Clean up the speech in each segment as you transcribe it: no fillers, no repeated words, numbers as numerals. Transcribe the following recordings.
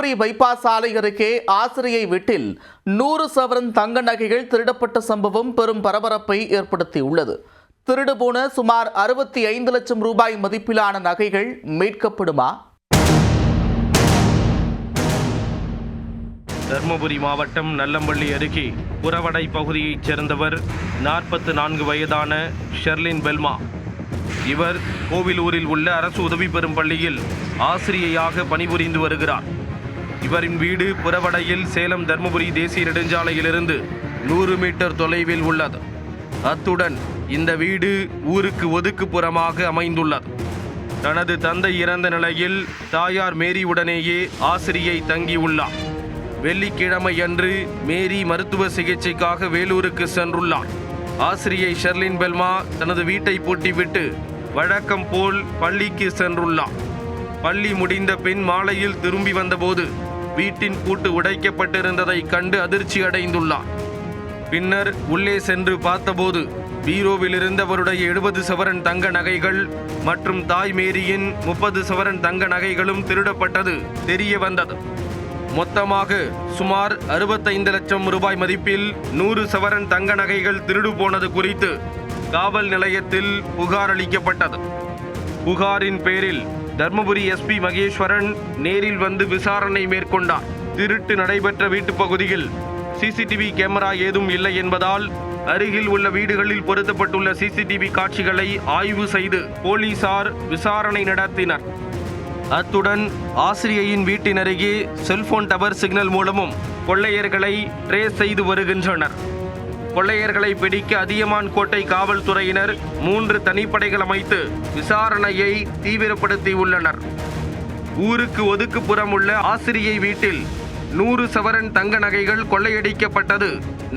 Dharmapuri bypass சாலை அருகே ஆசிரியை வீட்டில் 100 சவரன் தங்க நகைகள் திருடப்பட்ட சம்பவம் பெரும் பரபரப்பை ஏற்படுத்தியுள்ளது. திருடு போன சுமார் 65 லட்சம் ரூபாய் மதிப்பிலான நகைகள் மீட்கப்படுமா? தர்மபுரி மாவட்டம் நல்லம்பள்ளி அருகே புறவடை பகுதியைச் சேர்ந்தவர் 44 வயதான ஷெர்லின் பெல்மா. இவர் கோவிலூரில் உள்ள அரசு உதவி பெறும் பள்ளியில் ஆசிரியையாக பணிபுரிந்து வருகிறார். இவரின் வீடு புறவடையில் சேலம் தர்மபுரி தேசிய நெடுஞ்சாலையிலிருந்து 100 மீட்டர் தொலைவில் உள்ளது. அத்துடன் இந்த வீடு ஊருக்கு ஒதுக்குப்புறமாக அமைந்துள்ளது. தனது தந்தை இறந்த நிலையில் தாயார் மேரியுடனேயே ஆசிரியை தங்கியுள்ளார். வெள்ளிக்கிழமையன்று மேரி மருத்துவ சிகிச்சைக்காக வேலூருக்கு சென்றுள்ளார். ஆசிரியை ஷெர்லின் பெல்மா தனது வீட்டை பூட்டிவிட்டு வழக்கம் போல் பள்ளிக்கு சென்றுள்ளார். பள்ளி முடிந்த பின் மாலையில் திரும்பி வந்தபோது வீட்டின் பூட்டு உடைக்கப்பட்டிருந்ததை கண்டு அதிர்ச்சி அடைந்துள்ளார். பின்னர் உள்ளே சென்று பார்த்தபோது பீரோவில் இருந்தவருடைய 70 சவரன் தங்க நகைகள் மற்றும் தாய் மேரியின் 30 சவரன் தங்க நகைகளும் திருடப்பட்டது தெரிய வந்தது. மொத்தமாக சுமார் 65 லட்சம் ரூபாய் மதிப்பில் 100 சவரன் தங்க நகைகள் திருடு போனது குறித்து காவல் நிலையத்தில் புகார் அளிக்கப்பட்டது. புகாரின் பேரில் தர்மபுரி எஸ்பி மகேஸ்வரன் நேரில் வந்து விசாரணை மேற்கொண்டார். திருட்டு நடைபெற்ற வீட்டு பகுதியில் சிசிடிவி கேமரா ஏதும் இல்லை என்பதால் அருகில் உள்ள வீடுகளில் பொருத்தப்பட்டுள்ள சிசிடிவி காட்சிகளை ஆய்வு செய்து போலீசார் விசாரணை நடத்தினர். அத்துடன் ஆசிரியையின் வீட்டின் அருகே செல்போன் டவர் சிக்னல் மூலமும் கொள்ளையர்களை ட்ரேஸ் செய்து வருகின்றனர். கொள்ளையர்களை பிடிக்க அதியமான் கோட்டை காவல்துறையினர் 3 தனிப்படைகள் அமைத்து விசாரணையை தீவிரப்படுத்தியுள்ளனர். ஊருக்கு ஒதுக்குப்புறம் உள்ள ஆசிரியை வீட்டில் 100 சவரன் தங்க நகைகள் கொள்ளையடிக்கப்பட்டது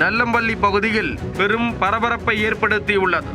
நல்லம்பள்ளி பகுதியில் பெரும் பரபரப்பை ஏற்படுத்தியுள்ளது.